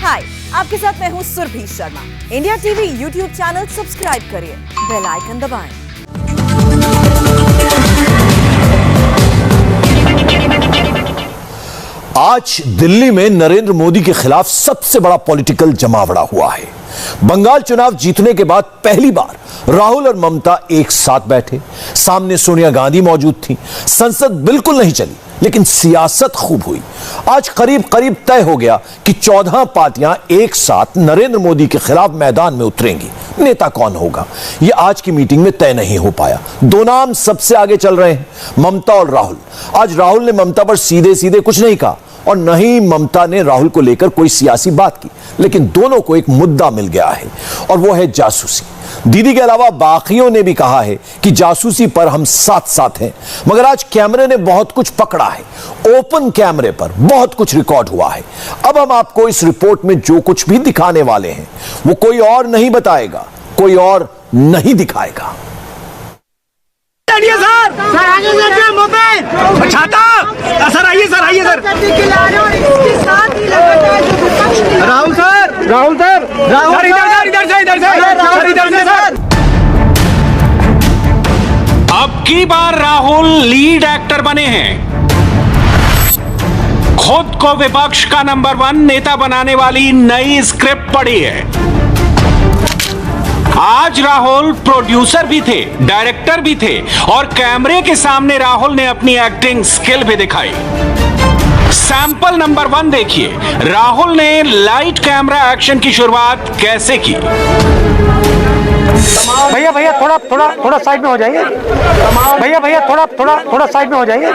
हाय, आपके साथ मैं हूँ Surabhi Sharma. India TV YouTube channel subscribe करिए, बेल आइकन दबाएं। आज दिल्ली में नरेंद्र मोदी के खिलाफ सबसे बड़ा पॉलिटिकल जमावड़ा हुआ है। बंगाल चुनाव जीतने के बाद पहली बार राहुल और ममता एक साथ बैठे। सामने सोनिया गांधी मौजूद थी। संसद बिल्कुल नहीं चली, लेकिन सियासत खूब हुई। आज करीब करीब तय हो गया कि 14 पार्टियां एक साथ नरेंद्र मोदी के खिलाफ मैदान में उतरेंगी। नेता कौन होगा, यह आज की मीटिंग में तय नहीं हो पाया। दो नाम सबसे आगे चल रहे हैं, ममता और राहुल। आज राहुल ने ममता पर सीधे सीधे कुछ नहीं कहा और न ही ममता ने राहुल को लेकर कोई सियासी बात की, लेकिन दोनों को एक मुद्दा मिल गया है और वो है जासूसी। दीदी के अलावा बाकियों ने भी कहा है कि जासूसी पर हम साथ साथ हैं, मगर आज कैमरे ने बहुत कुछ पकड़ा है। ओपन कैमरे पर बहुत कुछ रिकॉर्ड हुआ है। अब हम आपको इस रिपोर्ट में जो कुछ भी दिखाने वाले हैं वो कोई और नहीं बताएगा, कोई और नहीं दिखाएगा। सर आगे छाता सर आइए सर राहुल सर अब की बार राहुल लीड एक्टर बने हैं। खुद को विपक्ष का नंबर 1 नेता बनाने वाली नई स्क्रिप्ट पढ़ी है। आज राहुल प्रोड्यूसर भी थे, डायरेक्टर भी थे और कैमरे के सामने राहुल ने अपनी एक्टिंग स्किल भी दिखाई। सैंपल नंबर 1 देखिए, राहुल ने लाइट कैमरा एक्शन की शुरुआत कैसे की। भैया थोड़ा साइड में हो जाइए। भैया थोड़ा साइड में हो जाइए।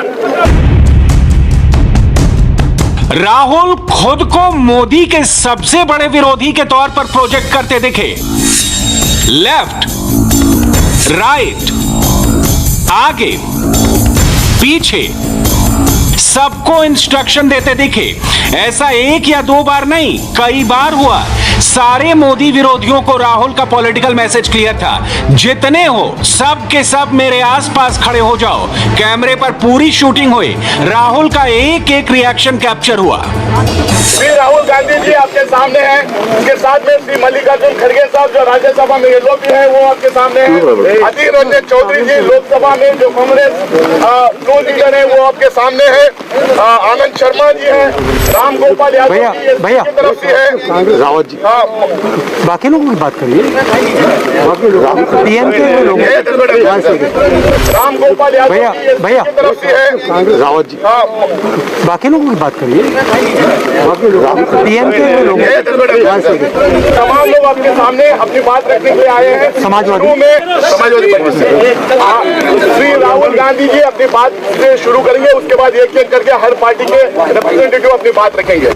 राहुल खुद को मोदी के सबसे बड़े विरोधी के तौर पर प्रोजेक्ट करते दिखे। लेफ्ट, राइट, आगे, पीछे सबको इंस्ट्रक्शन देते दिखे। ऐसा एक या दो बार नहीं, कई बार हुआ। सारे मोदी विरोधियों को राहुल का पॉलिटिकल मैसेज क्लियर था, जितने हो सब के सब मेरे आसपास खड़े हो जाओ। कैमरे पर पूरी शूटिंग हुई, राहुल का एक एक रिएक्शन कैप्चर हुआ। श्री राहुल गांधी जी आपके सामने हैं, उनके साथ में श्री मल्लिकार्जुन खड़गे साहब जो राज्यसभा में येलो भी है वो आपके सामने हैं। अधीर रंजन चौधरी जी लोकसभा में जो कांग्रेस प्रो लीडर है वो आपके सामने है। आनंद शर्मा जी हैं, राम गोपाल यादव जी की तरफ से है, रावत जी। बाकी लोगों की बात करिए। पीएम के लोग राम गोपाल यादव जी की तरफ से है, रावत जी। बाकी लोगों की बात करिए। पीएम के लोग तमाम लोग आपके सामने अपनी बात रखने के लिए आए हैं। समाजवादी पार्टी से श्री राहुल गांधी जी अपनी बात से शुरू करेंगे, उसके बाद एक एक करके हर पार्टी के रिप्रेजेंटेटिव अपनी बात रखेंगे।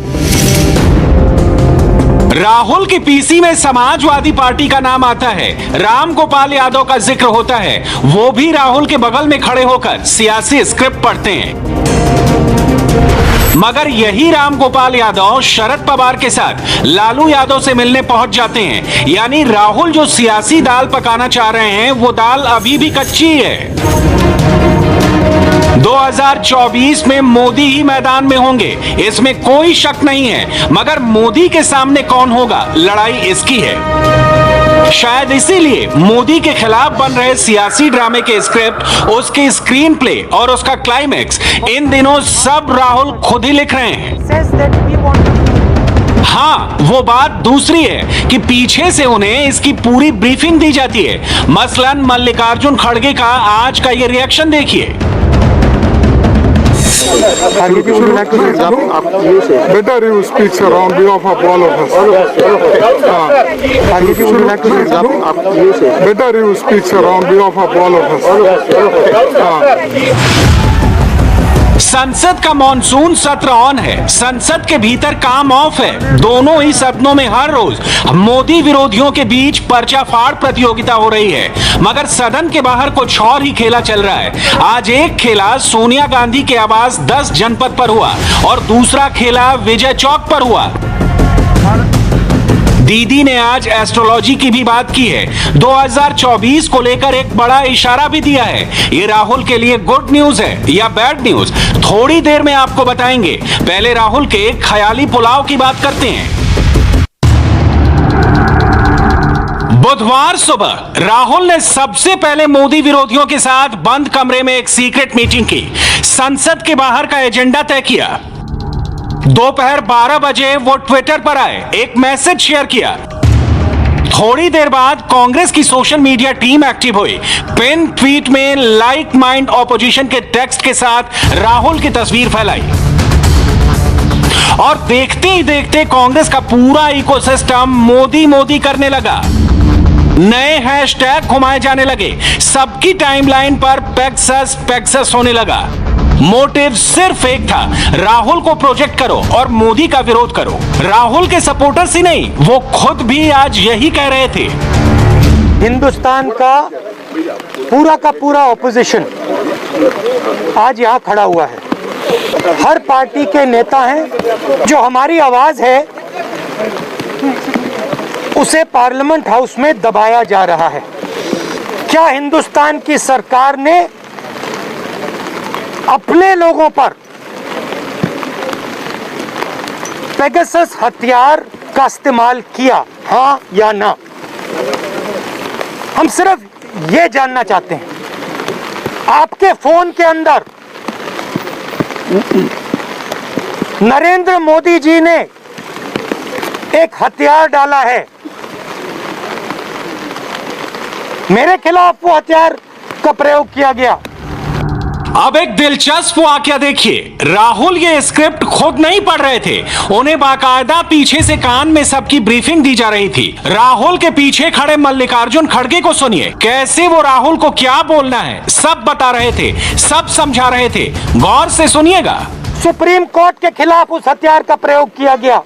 राहुल की पीसी में समाजवादी पार्टी का नाम आता है, राम गोपाल यादव का जिक्र होता है। वो भी राहुल के बगल में खड़े होकर सियासी स्क्रिप्ट पढ़ते हैं। मगर यही राम गोपाल यादव शरद पवार के साथ लालू यादव से मिलने पहुंच जाते हैं। यानी राहुल जो सियासी दाल पकाना चाह रहे हैं वो दाल अभी भी कच्ची है। 2024 में मोदी ही मैदान में होंगे, इसमें कोई शक नहीं है। मगर मोदी के सामने कौन होगा, लड़ाई इसकी है। शायद इसीलिए मोदी के खिलाफ बन रहे सियासी ड्रामे के स्क्रिप्ट, उसके स्क्रीन प्ले और उसका क्लाइमेक्स इन दिनों सब राहुल खुद ही लिख रहे हैं। हाँ, वो बात दूसरी है कि पीछे से उन्हें इसकी पूरी ब्रीफिंग दी जाती है। मसलन मल्लिकार्जुन खड़गे का आज का ये रिएक्शन देखिए। Better you speak on behalf of all of us. Better you speak on behalf of all of us. संसद का मॉनसून सत्र ऑन है, संसद के भीतर काम ऑफ है। दोनों ही सदनों में हर रोज मोदी विरोधियों के बीच पर्चाफाड़ प्रतियोगिता हो रही है। मगर सदन के बाहर कुछ और ही खेला चल रहा है। आज एक खेला सोनिया गांधी के आवास 10 जनपद पर हुआ और दूसरा खेला विजय चौक पर हुआ। दीदी ने आज एस्ट्रोलॉजी की भी बात की है। 2024 को लेकर एक बड़ा इशारा भी दिया है। ये राहुल के लिए गुड न्यूज है या बैड न्यूज, थोड़ी देर में आपको बताएंगे। पहले राहुल के ख्याली पुलाव की बात करते हैं। बुधवार सुबह राहुल ने सबसे पहले मोदी विरोधियों के साथ बंद कमरे में एक सीक्रेट मीटिंग की। संसद के बाहर का एजेंडा तय किया। दोपहर 12 बजे वो ट्विटर पर आए, एक मैसेज शेयर किया। थोड़ी देर बाद कांग्रेस की सोशल मीडिया टीम एक्टिव हुई। पिन ट्वीट में लाइक माइंड ऑपोजिशन के टेक्स्ट के साथ राहुल की तस्वीर फैलाई और देखते ही देखते कांग्रेस का पूरा इकोसिस्टम मोदी मोदी करने लगा। नए हैशटैग घुमाए जाने लगे। सबकी टाइमलाइन पर पेगासस पेगासस होने लगा। मोटिव सिर्फ एक था, राहुल को प्रोजेक्ट करो और मोदी का विरोध करो। राहुल के सपोर्टर्स ही नहीं, वो खुद भी आज यही कह रहे थे। हिंदुस्तान का पूरा ऑपोजिशन आज यहाँ खड़ा हुआ है। हर पार्टी के नेता हैं। जो हमारी आवाज है उसे पार्लियामेंट हाउस में दबाया जा रहा है। क्या हिंदुस्तान की सरकार ने अपने लोगों पर पेगासस हथियार का इस्तेमाल किया, हां या ना? हम सिर्फ ये जानना चाहते हैं। आपके फोन के अंदर नरेंद्र मोदी जी ने एक हथियार डाला है। मेरे खिलाफ वो हथियार का प्रयोग किया गया। अब एक दिलचस्प वाकया देखिए। राहुल ये स्क्रिप्ट खुद नहीं पढ़ रहे थे, उन्हें बाकायदा पीछे से कान में सबकी ब्रीफिंग दी जा रही थी। राहुल के पीछे खड़े मल्लिकार्जुन खड़गे को सुनिए, कैसे वो राहुल को क्या बोलना है सब बता रहे थे, सब समझा रहे थे। गौर से सुनिएगा। सुप्रीम कोर्ट के खिलाफ उस हथियार का प्रयोग किया गया।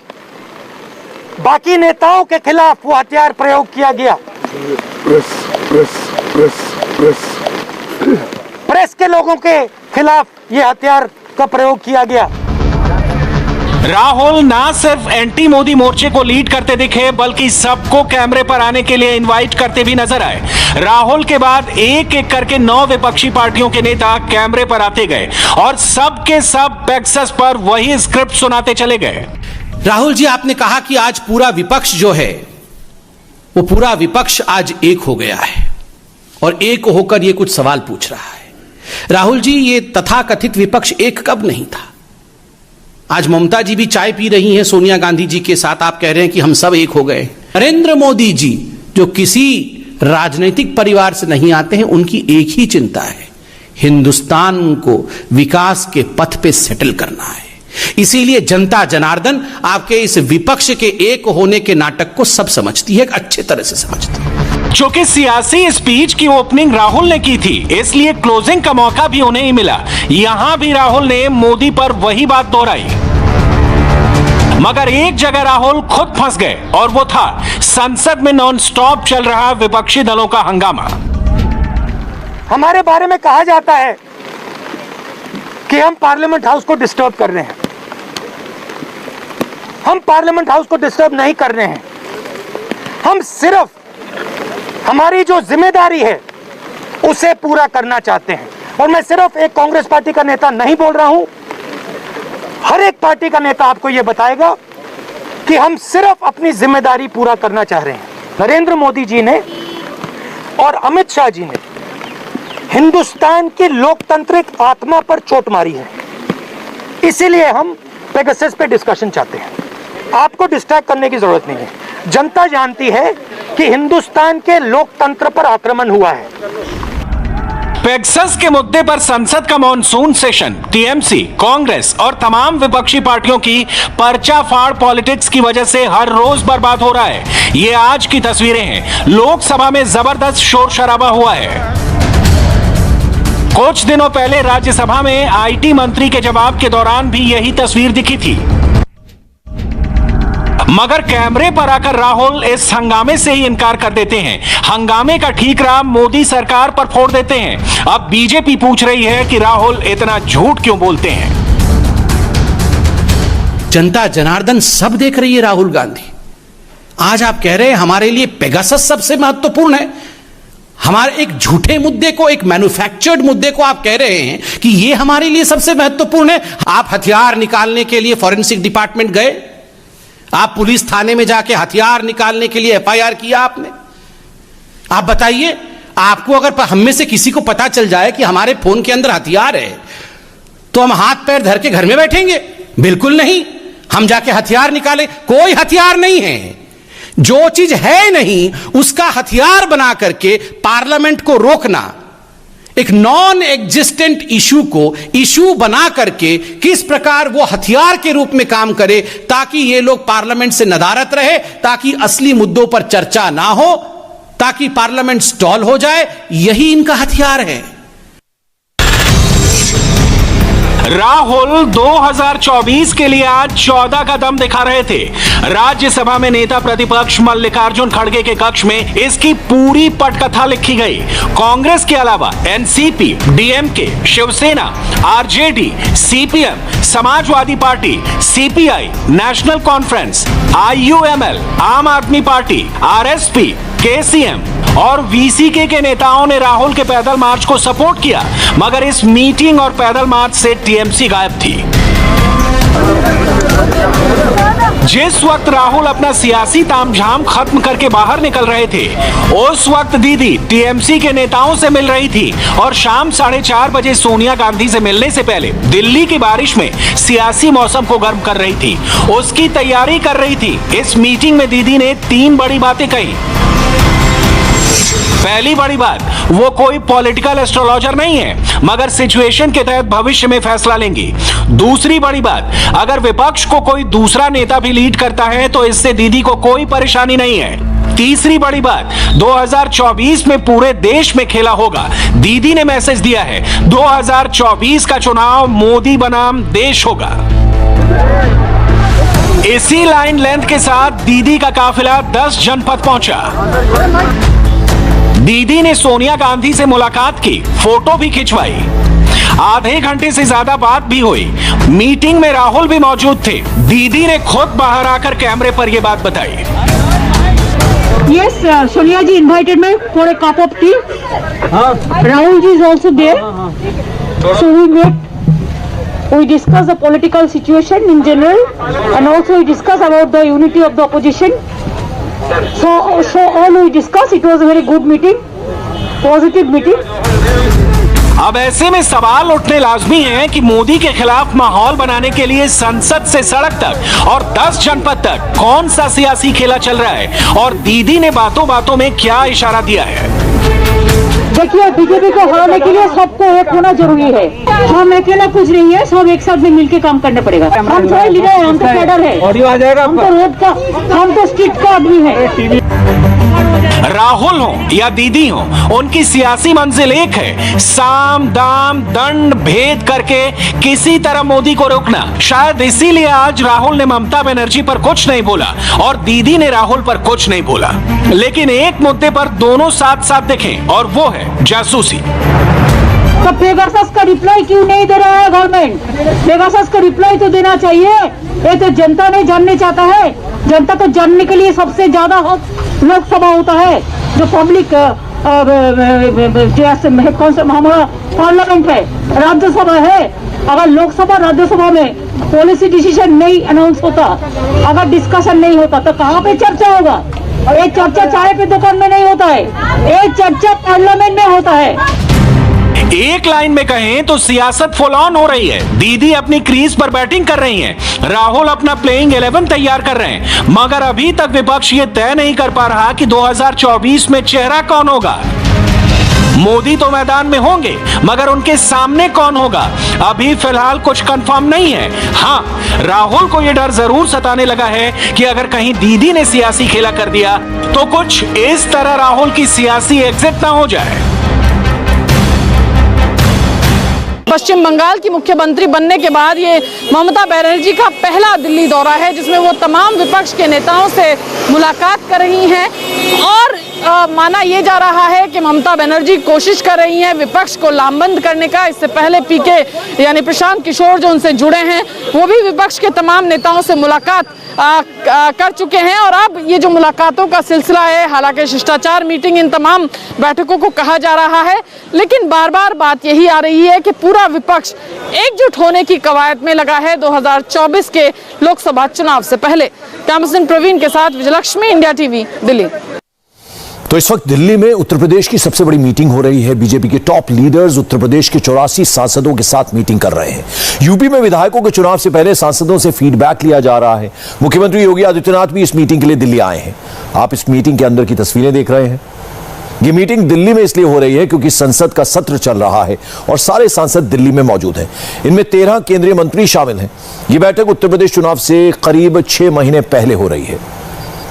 बाकी नेताओं के खिलाफ वो हथियार प्रयोग किया गया। प्रेस के लोगों के खिलाफ ये हथियार का प्रयोग किया गया। राहुल ना सिर्फ एंटी मोदी मोर्चे को लीड करते दिखे, बल्कि सबको कैमरे पर आने के लिए इनवाइट करते भी नजर आए। राहुल के बाद एक एक करके 9 विपक्षी पार्टियों के नेता कैमरे पर आते गए और सब के सब पेगासस पर वही स्क्रिप्ट सुनाते चले गए। राहुल जी, आपने कहा कि आज पूरा विपक्ष जो है वो पूरा विपक्ष आज एक हो गया है और एक होकर ये कुछ सवाल पूछ रहा है। राहुल जी, ये तथाकथित विपक्ष एक कब नहीं था? आज ममता जी भी चाय पी रही हैं सोनिया गांधी जी के साथ, आप कह रहे हैं कि हम सब एक हो गए। नरेंद्र मोदी जी जो किसी राजनीतिक परिवार से नहीं आते हैं, उनकी एक ही चिंता है, हिंदुस्तान को विकास के पथ पे सेटल करना है। इसीलिए जनता जनार्दन आपके इस विपक्ष के एक होने के नाटक को सब समझती है, अच्छे तरह से समझती है। चूंकि सियासी स्पीच की ओपनिंग राहुल ने की थी, इसलिए क्लोजिंग का मौका भी उन्हें ही मिला। यहां भी राहुल ने मोदी पर वही बात दोहराई, मगर एक जगह राहुल खुद फंस गए और वो था संसद में नॉन स्टॉप चल रहा विपक्षी दलों का हंगामा। हमारे बारे में कहा जाता है कि हम पार्लियामेंट हाउस को डिस्टर्ब कर रहे हैं। हम पार्लियामेंट हाउस को डिस्टर्ब नहीं कर रहे हैं। हम सिर्फ हमारी जो जिम्मेदारी है उसे पूरा करना चाहते हैं। और मैं सिर्फ एक कांग्रेस पार्टी का नेता नहीं बोल रहा हूं, हर एक पार्टी का नेता आपको यह बताएगा कि हम सिर्फ अपनी जिम्मेदारी पूरा करना चाह रहे हैं। नरेंद्र मोदी जी ने और अमित शाह जी ने हिंदुस्तान की लोकतांत्रिक आत्मा पर चोट मारी है। इसीलिए हम पेगासस पे डिस्कशन चाहते हैं। आपको डिस्ट्रैक्ट करने की जरूरत नहीं है। जनता जानती है कि हिंदुस्तान के लोकतंत्र पर आक्रमण हुआ है। पेगासस के मुद्दे पर संसद का मॉनसून सेशन टीएमसी, कांग्रेस और तमाम विपक्षी पार्टियों की पर्चा फाड़ पॉलिटिक्स की वजह से हर रोज बर्बाद हो रहा है। ये आज की तस्वीरें हैं। लोकसभा में जबरदस्त शोर शराबा हुआ है। कुछ दिनों पहले राज्यसभा में आईटी मंत्री के जवाब के दौरान भी यही तस्वीर दिखी थी, मगर कैमरे पर आकर राहुल इस हंगामे से ही इनकार कर देते हैं। हंगामे का ठीकरा मोदी सरकार पर फोड़ देते हैं। अब बीजेपी पूछ रही है कि राहुल इतना झूठ क्यों बोलते हैं। जनता जनार्दन सब देख रही है राहुल गांधी। आज आप कह रहे हैं हमारे लिए पेगासस सबसे महत्वपूर्ण है। हमारे एक झूठे मुद्दे को, एक मैन्युफैक्चर्ड मुद्दे को आप कह रहे हैं कि यह हमारे लिए सबसे महत्वपूर्ण है। आप हथियार निकालने के लिए फॉरेंसिक डिपार्टमेंट गए, आप पुलिस थाने में जाके हथियार निकालने के लिए एफआईआर किया आपने, आप बताइए, आपको अगर हम में से किसी को पता चल जाए कि हमारे फोन के अंदर हथियार है तो हम हाथ पैर धर के घर में बैठेंगे? बिल्कुल नहीं। हम जाके हथियार निकाले? कोई हथियार नहीं है। जो चीज है नहीं उसका हथियार बना करके पार्लियामेंट को रोकना, एक नॉन एग्जिस्टेंट इशू को इशू बना करके किस प्रकार वो हथियार के रूप में काम करे ताकि ये लोग पार्लियामेंट से नदारत रहे, ताकि असली मुद्दों पर चर्चा ना हो, ताकि पार्लियामेंट स्टॉल हो जाए, यही इनका हथियार है। राहुल 2024 के लिए आज 14 का दम दिखा रहे थे। राज्यसभा में नेता प्रतिपक्ष मल्लिकार्जुन खड़गे के कक्ष में इसकी पूरी पटकथा लिखी गई। कांग्रेस के अलावा NCP, DMK, Shiv Sena, RJD, CPM, Samajwadi party, CPI, national conference, IUML, Aam Aadmi party, RSP, KCM और वीसीके के नेताओं ने राहुल के पैदल मार्च को सपोर्ट किया, मगर इस मीटिंग और पैदल मार्च से टीएमसी गायब थी। जिस वक्त राहुल अपना सियासी तामझाम खत्म करके बाहर निकल रहे थे, उस वक्त दीदी टीएमसी के नेताओं से मिल रही थी और शाम 4:30 बजे सोनिया गांधी से मिलने से पहले दिल्ली की बारिश में सियासी मौसम को गर्म कर रही थी, उसकी तैयारी कर रही थी। इस मीटिंग में दीदी ने 3 बड़ी बातें कही। पहली बड़ी बात, वो कोई पॉलिटिकल एस्ट्रोलॉजर नहीं है, मगर सिचुएशन के तहत भविष्य में फैसला लेंगी। दूसरी बड़ी बात, अगर विपक्ष को कोई दूसरा नेता भी लीड करता है तो इससे दीदी को कोई परेशानी नहीं है। तीसरी बड़ी बात, 2024 में पूरे देश में खेला होगा। दीदी ने मैसेज दिया है, 2024 का चुनाव मोदी बनाम देश होगा। इसी लाइन लेंथ के साथ दीदी का काफिला 10 जनपद पहुंचा। दीदी ने सोनिया गांधी से मुलाकात की, फोटो भी खिंचवाई, आधे घंटे से ज्यादा बात भी हुई। मीटिंग में राहुल भी मौजूद थे। दीदी ने खुद बाहर आकर कैमरे पर यह बात बताई। Yes, Sonia ji invited me for a cup of tea. Rahul ji is also there. So we met. We discussed the political situation in general, and also we discussed about the unity of the opposition. So all we discussed. It was a very good meeting, positive meeting. अब ऐसे में सवाल उठने लाजमी है कि मोदी के खिलाफ माहौल बनाने के लिए संसद से सड़क तक और 10 जनपद तक कौन सा सियासी खेला चल रहा है और दीदी ने बातों बातों में क्या इशारा दिया है। देखिए, बीजेपी को हराने के लिए सबको एक होना जरूरी है। हम अकेला कुछ नहीं है, सब एक साथ में मिलकर काम करना पड़ेगा। हम थोड़े लीडर है, हम तो कैडर है, हम तो रोड का, हम तो स्ट्रीट का आदमी है। राहुल हो या दीदी हो, उनकी सियासी मंजिल एक है, साम दाम दंड भेद करके किसी तरह मोदी को रोकना। शायद इसीलिए आज राहुल ने ममता बनर्जी पर कुछ नहीं बोला और दीदी ने राहुल पर कुछ नहीं बोला, लेकिन एक मुद्दे पर दोनों साथ साथ दिखे और वो है जासूसी। तो पेगासस का रिप्लाई क्यों नहीं दे रहा है गवर्नमेंट? पेगासस का रिप्लाई तो देना चाहिए। ये तो जनता नहीं जानने चाहता है। जनता को जानने के लिए सबसे ज्यादा लोकसभा होता है, जो पब्लिक कौन सा हमारा पार्लियामेंट है, राज्यसभा है। अगर लोकसभा राज्यसभा में पॉलिसी डिसीजन नहीं अनाउंस होता, अगर डिस्कशन नहीं होता, तो कहाँ पे चर्चा होगा? ये चर्चा चाय पे दुकान में नहीं होता है, ये चर्चा पार्लियामेंट में होता है। एक लाइन में कहें तो सियासत फुल ऑन हो रही है। दीदी अपनी क्रीज पर बैटिंग कर रही हैं, राहुल अपना प्लेइंग 11 तैयार कर रहे हैं, मगर अभी तक विपक्ष ये तय नहीं कर पा रहा कि 2024 में चेहरा कौन होगा। मोदी तो मैदान में होंगे, मगर उनके सामने कौन होगा अभी फिलहाल कुछ कंफर्म नहीं है। हाँ, राहुल को यह डर जरूर सताने लगा है कि अगर कहीं दीदी ने सियासी खेला कर दिया तो कुछ इस तरह राहुल की सियासी एग्जिट ना हो जाए। पश्चिम बंगाल की मुख्यमंत्री बनने के बाद ये ममता बनर्जी का पहला दिल्ली दौरा है, जिसमें वो तमाम विपक्ष के नेताओं से मुलाकात कर रही हैं और माना ये जा रहा है कि ममता बनर्जी कोशिश कर रही हैं विपक्ष को लामबंद करने का। इससे पहले पीके यानी प्रशांत किशोर जो उनसे जुड़े हैं, वो भी विपक्ष के तमाम नेताओं से मुलाकात कर चुके हैं और अब ये जो मुलाकातों का सिलसिला है, हालांकि शिष्टाचार मीटिंग इन तमाम बैठकों को कहा जा रहा है, लेकिन बार बार बात यही आ रही है कि पूरा विपक्ष एकजुट होने की कवायद में लगा है 2024 के लोकसभा चुनाव से पहले। कैमरामैन प्रवीण के साथ विजयलक्ष्मी, इंडिया टीवी, दिल्ली। तो इस वक्त दिल्ली में उत्तर प्रदेश की सबसे बड़ी मीटिंग हो रही है। बीजेपी के टॉप लीडर्स उत्तर प्रदेश के 84 सांसदों के साथ मीटिंग कर रहे हैं। यूपी में विधायकों के चुनाव से पहले सांसदों से फीडबैक लिया जा रहा है। मुख्यमंत्री योगी आदित्यनाथ भी इस मीटिंग के लिए दिल्ली आए हैं। आप इस मीटिंग के अंदर की तस्वीरें देख रहे हैं। ये मीटिंग दिल्ली में इसलिए हो रही है क्योंकि संसद का सत्र चल रहा है और सारे सांसद दिल्ली में मौजूद हैं। इनमें 13 केंद्रीय मंत्री शामिल हैं। ये बैठक उत्तर प्रदेश चुनाव से करीब 6 महीने पहले हो रही है।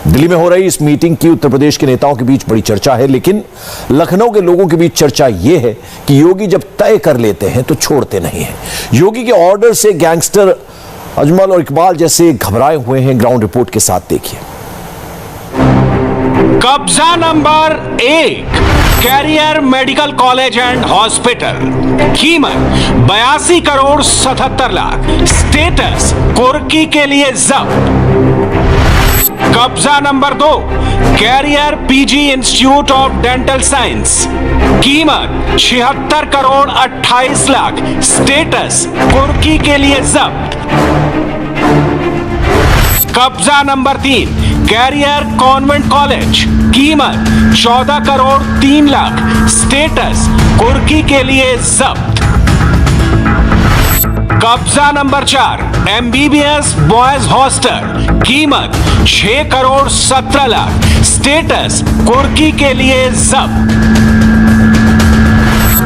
दिल्ली में हो रही इस मीटिंग की उत्तर प्रदेश के नेताओं के बीच बड़ी चर्चा है, लेकिन लखनऊ के लोगों के बीच चर्चा यह है कि योगी जब तय कर लेते हैं तो छोड़ते नहीं हैं। योगी के ऑर्डर से गैंगस्टर अजमल और इकबाल जैसे घबराए हुए हैं। ग्राउंड रिपोर्ट के साथ देखिए। कब्जा number 1, career medical college and hospital, कीमत 82 करोड़ 77 लाख, स्टेटस कुर्की के लिए जब्त। कब्जा number 2, career PG institute of dental science, कीमत 76 करोड़ 28 लाख, स्टेटस कुर्की के लिए जब्त। कब्जा नंबर 3, कैरियर कॉन्वेंट कॉलेज, कीमत 14 करोड़ 3 लाख, स्टेटस कुर्की के लिए जब्त। कब्जा नंबर 4, एमबीबीएस बॉयज हॉस्टल, कीमत 6 करोड़ 17 लाख, स्टेटस कुर्की के लिए जब्त।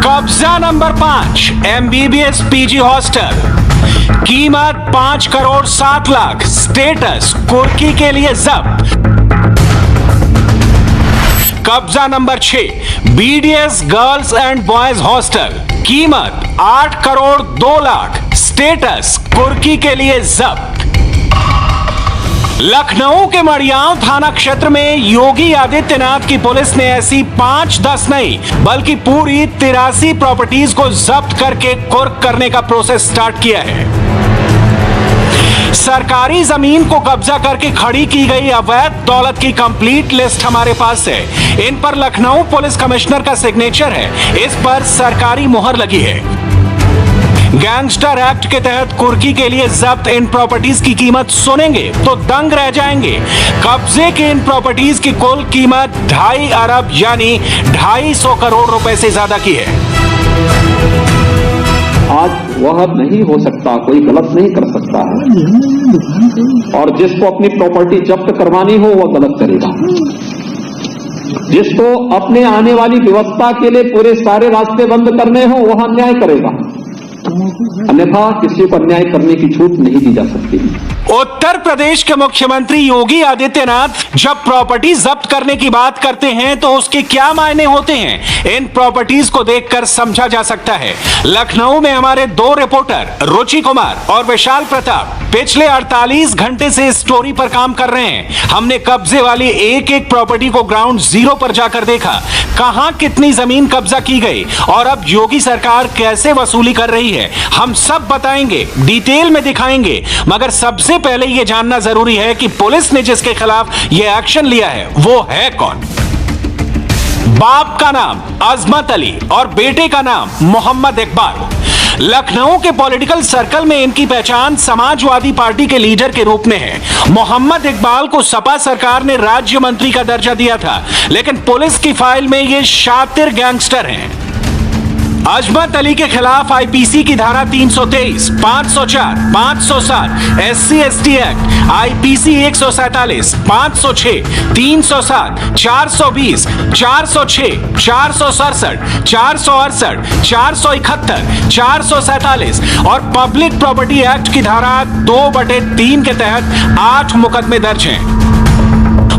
कब्जा नंबर 5, एमबीबीएस पीजी हॉस्टल, कीमत 5 करोड़ 7 लाख, स्टेटस कुर्की के लिए जब्त। कब्जा number 6, BDS girls and boys hostel, कीमत 8 करोड़ 2 लाख, स्टेटस कुर्की के लिए जब्त। लखनऊ के मड़ियाव थाना क्षेत्र में योगी आदित्यनाथ की पुलिस ने ऐसी 5-10 नहीं बल्कि पूरी 83 प्रॉपर्टीज को जब्त करके कुर्क करने का प्रोसेस स्टार्ट किया है। सरकारी जमीन को कब्जा करके खड़ी की गई अवैध दौलत की कंप्लीट लिस्ट हमारे पास है। इन पर लखनऊ पुलिस कमिश्नर का सिग्नेचर है। इस पर सरकारी मुहर लगी है। गैंगस्टर एक्ट के तहत कुर्की के लिए जब्त इन प्रॉपर्टीज की कीमत सुनेंगे तो दंग रह जाएंगे। कब्जे की इन प्रॉपर्टीज की कुल कीमत 2.5 अरब यानी 250 करोड़ रुपए से ज्यादा की है। आज वह नहीं हो सकता, कोई गलत नहीं कर सकता है, और जिसको अपनी प्रॉपर्टी जब्त करवानी हो वह गलत करेगा। जिसको अपने आने वाली व्यवस्था के लिए पूरे सारे रास्ते बंद करने हो वह अन्याय करेगा, अन्यथा किसी को अन्याय करने की छूट नहीं दी जा सकती। उत्तर प्रदेश के मुख्यमंत्री योगी आदित्यनाथ जब प्रॉपर्टी जब्त करने की बात करते हैं तो उसके क्या मायने होते हैं, इन प्रॉपर्टीज को देखकर समझा जा सकता है। लखनऊ में हमारे 2 रिपोर्टर रुचि कुमार और विशाल प्रताप पिछले 48 घंटे से इस स्टोरी पर काम कर रहे हैं। हमने कब्जे वाली एक प्रॉपर्टी को ग्राउंड जीरो पर जाकर देखा, कहां कितनी जमीन कब्जा की गई और अब योगी सरकार कैसे वसूली कर रही है। हम सब बताएंगे, डिटेल में दिखाएंगे, मगर सबसे पहले यह जानना जरूरी है कि पुलिस ने जिसके खिलाफ यह एक्शन लिया है वो है कौन। बाप का नाम अजमत अली और बेटे का नाम मोहम्मद इकबाल। लखनऊ के पॉलिटिकल सर्कल में इनकी पहचान समाजवादी पार्टी के लीडर के रूप में है। मोहम्मद इकबाल को सपा सरकार ने राज्य मंत्री का दर्जा दिया था, लेकिन पुलिस की फाइल में ये शातिर गैंगस्टर हैं। अजमत अली के खिलाफ आईपीसी की धारा 323, 504, 507, SC/ST एक्ट, आईपीसी 147, 506, 307, 420, 406, 467, 468, 471, 447 और पब्लिक प्रॉपर्टी एक्ट की धारा 2/3 के तहत 8 मुकदमे दर्ज हैं।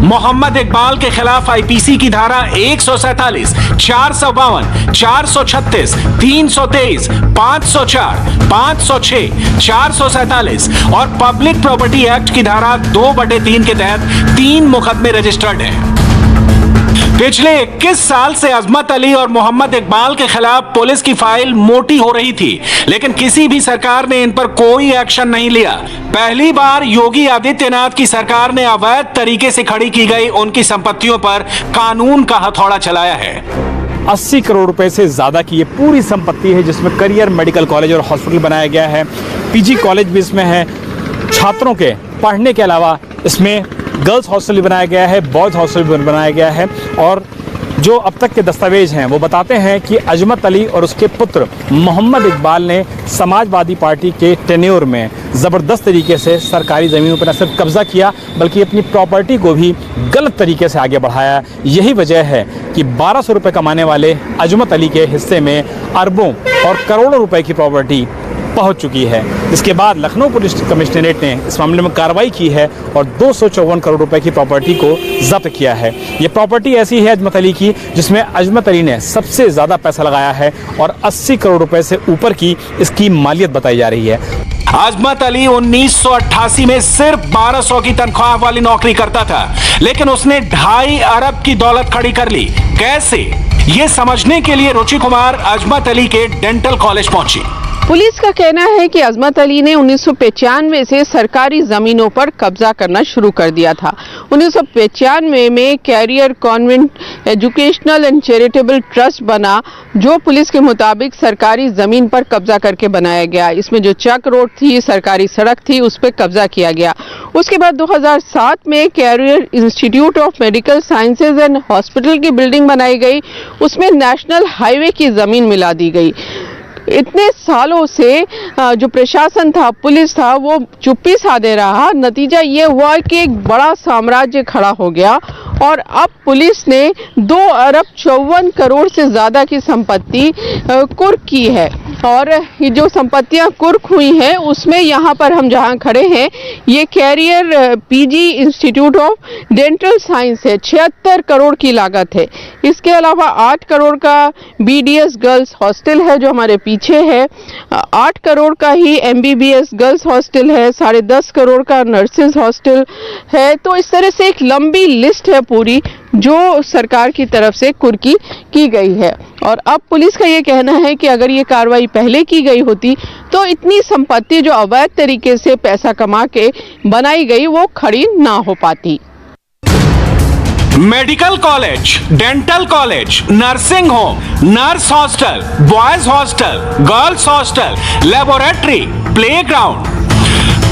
मोहम्मद इकबाल के खिलाफ आईपीसी की धारा 147, 452, 436, 323, 504, 506, 447 और पब्लिक प्रॉपर्टी एक्ट की धारा 2/3 के तहत 3 मुकदमे रजिस्टर्ड हैं। पिछले 21 साल से अजमत अली और मोहम्मद इकबाल के खिलाफ पुलिस की फाइल मोटी हो रही थी, लेकिन किसी भी सरकार ने इन पर कोई एक्शन नहीं लिया। पहली बार योगी आदित्यनाथ की सरकार ने अवैध तरीके से खड़ी की गई उनकी संपत्तियों पर कानून का हथौड़ा चलाया है। 80 करोड़ रुपए से ज्यादा की ये पूरी संपत्ति है, जिसमें करियर मेडिकल कॉलेज और हॉस्पिटल बनाया गया है। पीजी कॉलेज भी इसमें है। छात्रों के पढ़ने के अलावा इसमें गर्ल्स हॉस्टल भी बनाया गया है, बॉयज हॉस्टल भी बनाया गया है और जो अब तक के दस्तावेज हैं वो बताते हैं कि अजमत अली और उसके पुत्र मोहम्मद इकबाल ने समाजवादी पार्टी के टेन्योर में ज़बरदस्त तरीके से सरकारी ज़मीनों पर न सिर्फ कब्जा किया बल्कि अपनी प्रॉपर्टी को भी गलत तरीके से आगे बढ़ाया। यही वजह है कि 1200 रुपये कमाने वाले अजमत अली के हिस्से में अरबों और करोड़ों रुपए की प्रॉपर्टी पहुंच चुकी है। इसके बाद लखनऊ पुलिस कमिश्नरेट ने इस मामले में कार्रवाई की है और 254 करोड़ रुपए की प्रॉपर्टी को जब्त किया है। ये प्रॉपर्टी ऐसी है अजमत अली की जिसमें अजमत अली ने सबसे ज़्यादा पैसा लगाया है और 80 करोड़ रुपए से ऊपर की इसकी मालियत बताई जा रही है। अजमत अली 1988 में सिर्फ 1200 की तनख्वाह वाली नौकरी करता था, लेकिन उसने 2.5 अरब की दौलत खड़ी कर ली। कैसे, ये समझने के लिए रुचि कुमार अजमत अली के डेंटल कॉलेज पहुंची। पुलिस का कहना है कि अजमत अली ने 1995 से सरकारी जमीनों पर कब्जा करना शुरू कर दिया था। 1995 में career convent educational and charitable trust बना, जो पुलिस के मुताबिक सरकारी जमीन पर कब्जा करके बनाया गया। इसमें जो चक रोड थी, सरकारी सड़क थी, उस पर कब्जा किया गया। उसके बाद 2007 में career institute of medical sciences and hospital की बिल्डिंग बनाई गई, उसमें नेशनल हाईवे की जमीन मिला दी गई। इतने सालों से जो प्रशासन था, पुलिस था, वो चुप्पी साधे रहा। नतीजा ये हुआ कि एक बड़ा साम्राज्य खड़ा हो गया और अब पुलिस ने 2 अरब 54 करोड़ से ज्यादा की संपत्ति कुर्क की है। और ये जो संपत्तियां कुर्क हुई हैं उसमें यहाँ पर हम जहाँ खड़े हैं, ये career PG institute of dental science है, 76 करोड़ की लागत है। इसके अलावा 8 करोड़ का बीडीएस गर्ल्स हॉस्टल है जो हमारे पीछे है, 8 करोड़ का ही एमबीबीएस गर्ल्स हॉस्टल है, 10.5 करोड़ का नर्सेज हॉस्टल है। तो इस तरह से एक लंबी लिस्ट है पूरी जो सरकार की तरफ से कुर्की की गई है। और अब पुलिस का ये कहना है कि अगर ये कार्रवाई पहले की गई होती तो इतनी संपत्ति जो अवैध तरीके से पैसा कमा के बनाई गई वो खड़ी ना हो पाती। Medical college, dental college, nursing home, nurse hostel, boys hostel, girls hostel, laboratory, playground,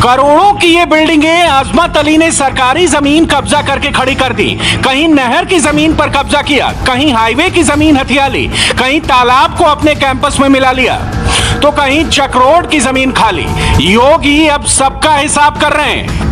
करोड़ों की ये बिल्डिंगें अजमत अली ने सरकारी जमीन कब्जा करके खड़ी कर दी। कहीं नहर की जमीन पर कब्जा किया, कहीं हाईवे की जमीन हथिया ली, कहीं तालाब को अपने कैंपस में मिला लिया, तो कहीं चक्रोड की जमीन खाली। योगी अब सबका हिसाब कर रहे हैं।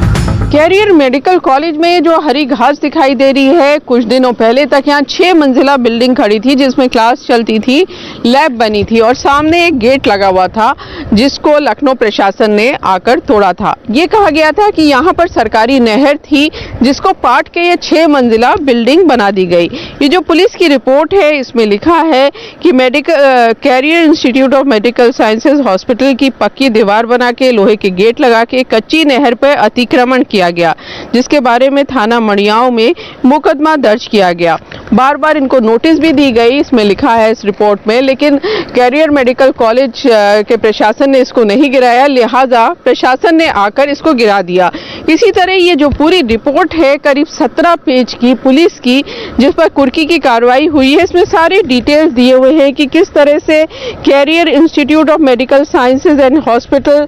कैरियर मेडिकल कॉलेज में जो हरी घास दिखाई दे रही है, कुछ दिनों पहले तक यहाँ 6 मंजिला बिल्डिंग खड़ी थी जिसमें क्लास चलती थी, लैब बनी थी और सामने एक गेट लगा हुआ था जिसको लखनऊ प्रशासन ने आकर तोड़ा था। ये कहा गया था कि यहाँ पर सरकारी नहर थी जिसको पाट के ये 6 मंजिला बिल्डिंग बना दी गई। ये जो पुलिस की रिपोर्ट है इसमें लिखा है कि career institute of medical sciences hospital की पक्की दीवार बना के, लोहे के गेट लगा के कच्ची नहर पर अतिक्रमण किया गया, जिसके बारे में थाना मड़ियाओं में मुकदमा दर्ज किया गया। बार बार इनको नोटिस भी दी गई, इसमें लिखा है इस रिपोर्ट में, लेकिन कैरियर मेडिकल कॉलेज के प्रशासन ने इसको नहीं गिराया, लिहाजा प्रशासन ने आकर इसको गिरा दिया। इसी तरह ये जो पूरी रिपोर्ट है करीब 17 पेज की पुलिस की, जिस पर कुर्की की कार्रवाई हुई है, इसमें सारे डिटेल्स दिए हुए हैं कि किस तरह से career institute of medical sciences and hospital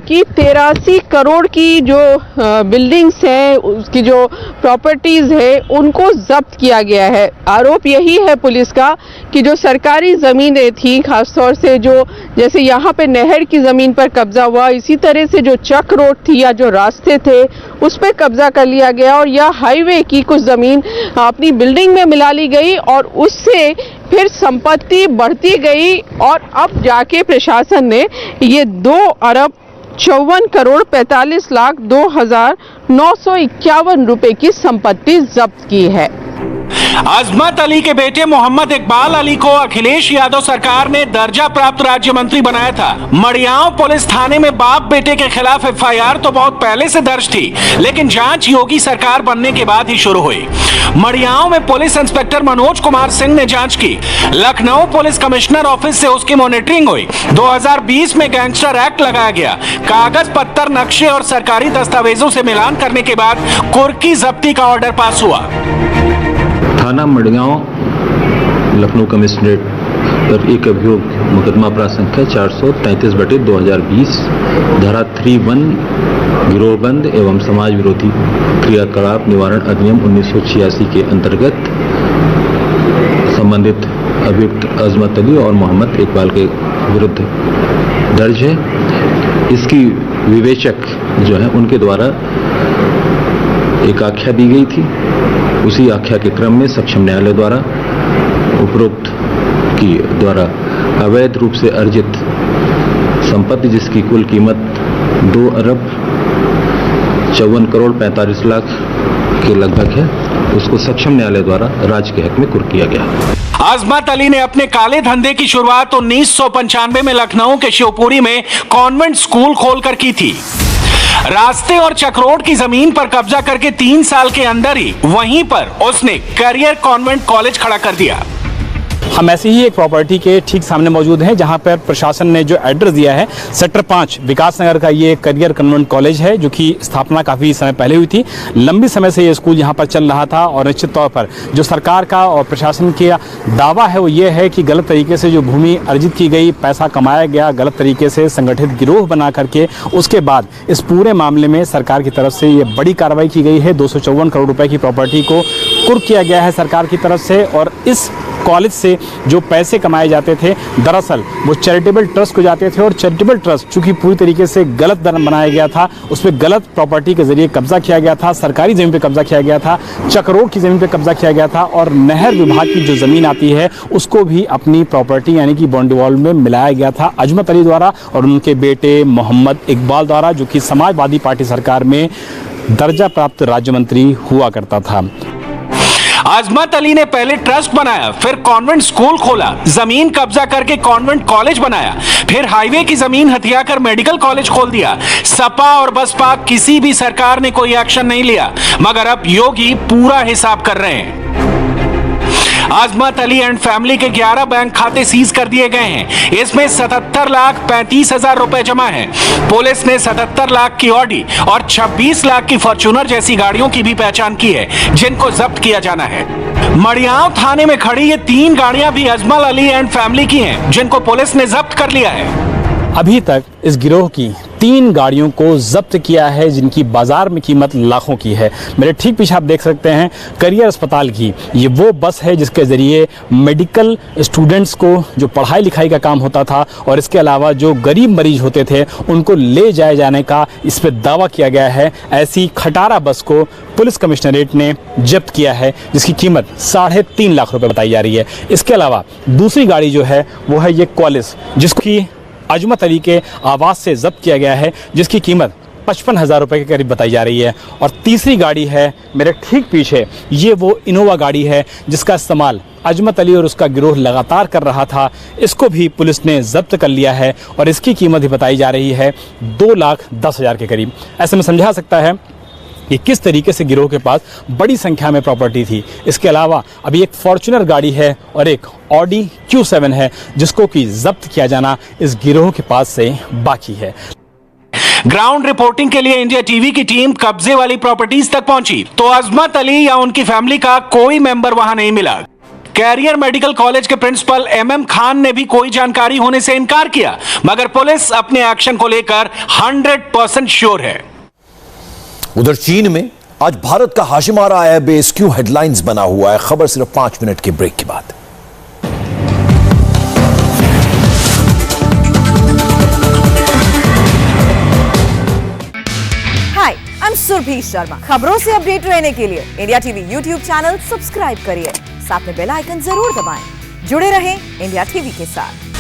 की 83 करोड़ की जो बिल्डिंग्स हैं, उसकी जो प्रॉपर्टीज है, उनको जब्त किया गया है। आरोप यही है पुलिस का कि जो सरकारी जमीनें थी, खासतौर से जो जैसे यहाँ पे नहर की जमीन पर कब्जा हुआ, इसी तरह से जो चक रोड थी या जो रास्ते थे उस पर कब्जा कर लिया गया और या हाईवे की कुछ जमीन अपनी बिल्डिंग में मिला ली गई और उससे फिर संपत्ति बढ़ती गई और अब जाके प्रशासन ने ये 2 अरब 54 करोड़ 45 लाख 2,951 रुपए की संपत्ति जब्त की है। अजमत अली के बेटे मोहम्मद इकबाल अली को अखिलेश यादव सरकार ने दर्जा प्राप्त राज्य मंत्री बनाया था। मड़ियाओं पुलिस थाने में बाप बेटे के खिलाफ एफआईआर तो बहुत पहले से दर्ज थी, लेकिन जांच योगी सरकार बनने के बाद ही शुरू हुई। मड़ियाओं में पुलिस इंस्पेक्टर मनोज कुमार सिंह ने जांच की। लखनऊ पुलिस कमिश्नर ऑफिस से उसकी मॉनिटरिंग हुई। 2020 में गैंगस्टर एक्ट लगाया गया। कागज पत्तर, नक्शे और सरकारी दस्तावेजों से मिलान करने के बाद कुर्की जब्ती का ऑर्डर पास हुआ। थाना मड़गांव लखनऊ कमिश्नरेट पर एक अभियोग मुकदमा अपराध संख्या 433/2020 धारा 3(1) गिरोहबंद एवं समाज विरोधी क्रियाकलाप निवारण अधिनियम 1986 के अंतर्गत संबंधित अभियुक्त अजमत अली और मोहम्मद इकबाल के विरुद्ध दर्ज है। इसकी विवेचक जो है उनके द्वारा एक आख्या दी गई थी। उसी आख्या के क्रम में सक्षम न्यायालय द्वारा उपरोक्त की द्वारा अवैध रूप से अर्जित संपत्ति जिसकी कुल कीमत 2,54,45,00,000 के लगभग है, उसको सक्षम न्यायालय द्वारा राज्य के हक में कुर्क किया गया। अजमत अली ने अपने काले धंधे की शुरुआत 1995 में लखनऊ के शिवपुरी में कॉन्वेंट स्कूल खोलकर की थी। रास्ते और चक्रोड की जमीन पर कब्जा करके 3 साल के अंदर ही वहीं पर उसने करियर कॉन्वेंट कॉलेज खड़ा कर दिया। हम ऐसी ही एक प्रॉपर्टी के ठीक सामने मौजूद हैं जहां पर प्रशासन ने जो एड्रेस दिया है सेक्टर 5 विकास नगर का ये करियर कन्वेंट कॉलेज है, जो कि स्थापना काफ़ी समय पहले हुई थी। लंबी समय से ये स्कूल यहाँ पर चल रहा था और निश्चित तौर पर जो सरकार का और प्रशासन का दावा है वो ये है कि गलत तरीके से जो भूमि अर्जित की गई, पैसा कमाया गया गलत तरीके से, संगठित गिरोह बना करके, उसके बाद इस पूरे मामले में सरकार की तरफ से ये बड़ी कार्रवाई की गई है। 254 करोड़ रुपए की प्रॉपर्टी को कुर्क किया गया है सरकार की तरफ से। और इस कॉलेज से जो पैसे कमाए जाते थे दरअसल वो चैरिटेबल ट्रस्ट को जाते थे, और चैरिटेबल ट्रस्ट चूंकि पूरी तरीके से गलत बनाया गया था, उस पर गलत प्रॉपर्टी के जरिए कब्जा किया गया था, सरकारी जमीन पे कब्जा किया गया था, चक्रोड की जमीन पे कब्जा किया गया था, और नहर विभाग की जो जमीन आती है उसको भी अपनी प्रॉपर्टी यानी कि बाउंड्री वॉल में मिलाया गया था अजमत अली द्वारा और उनके बेटे मोहम्मद इकबाल द्वारा, जो कि समाजवादी पार्टी सरकार में दर्जा प्राप्त राज्य मंत्री हुआ करता था। अजमत अली ने पहले ट्रस्ट बनाया, फिर कॉन्वेंट स्कूल खोला, जमीन कब्जा करके कॉन्वेंट कॉलेज बनाया, फिर हाईवे की जमीन हथियाकर मेडिकल कॉलेज खोल दिया। सपा और बसपा किसी भी सरकार ने कोई एक्शन नहीं लिया, मगर अब योगी पूरा हिसाब कर रहे हैं। अजमत अली एंड फैमिली के 11 बैंक खाते सीज कर दिए गए हैं। इसमें 77,35,000 रुपए जमा है। पुलिस ने 77 लाख की ऑडी और 26 लाख की फॉर्च्यूनर जैसी गाड़ियों की भी पहचान की है, जिनको जब्त किया जाना है। मड़ियाव थाने में खड़ी ये 3 गाड़ियां भी अजमत अली एंड फैमिली की हैं, जिनको पुलिस ने जब्त कर लिया है। अभी तक इस गिरोह की 3 गाड़ियों को जब्त किया है, जिनकी बाजार में कीमत लाखों की है। मेरे ठीक पीछे आप देख सकते हैं करियर अस्पताल की ये वो बस है जिसके ज़रिए मेडिकल स्टूडेंट्स को जो पढ़ाई लिखाई का काम होता था और इसके अलावा जो गरीब मरीज होते थे उनको ले जाए जाने का इस पर दावा किया गया है। ऐसी खटारा बस को पुलिस कमिश्नरेट ने जब्त किया है, जिसकी कीमत 3.5 लाख रुपये बताई जा रही है। इसके अलावा दूसरी गाड़ी जो है वो है ये कॉलेज, जिसकी अजमत अली के आवास से जब्त किया गया है, जिसकी कीमत 55,000 रुपये के करीब बताई जा रही है। और तीसरी गाड़ी है मेरे ठीक पीछे, ये वो इनोवा गाड़ी है जिसका इस्तेमाल अजमत अली और उसका गिरोह लगातार कर रहा था। इसको भी पुलिस ने जब्त कर लिया है और इसकी कीमत ही बताई जा रही है 2,10,000 के करीब। ऐसे में समझा सकता है कि किस तरीके से गिरोह के पास बड़ी संख्या में प्रॉपर्टी थी। इसके अलावा अभी एक फॉर्च्यूनर गाड़ी है और एक ऑडी Q7 है, जिसको कि जब्त किया जाना इस गिरोह के पास से बाकी है। ग्राउंड रिपोर्टिंग के लिए इंडिया टीवी की टीम कब्जे वाली प्रॉपर्टीज तक पहुंची, तो अजमत अली या उनकी फैमिली का कोई मेंबर वहां नहीं मिला। कैरियर मेडिकल कॉलेज के प्रिंसिपल MM खान ने भी कोई जानकारी होने से इनकार किया, मगर पुलिस अपने एक्शन को लेकर 100% श्योर है। उधर चीन में आज भारत का हाशिम आ रहा है बेस्क्यू हेडलाइंस बना हुआ है। खबर सिर्फ 5 मिनट के ब्रेक के बाद। हाय, आई एम सुरभि शर्मा। खबरों से अपडेट रहने के लिए India TV YouTube channel subscribe करिए, साथ में बेल आइकन जरूर दबाएं। जुड़े रहें इंडिया टीवी के साथ।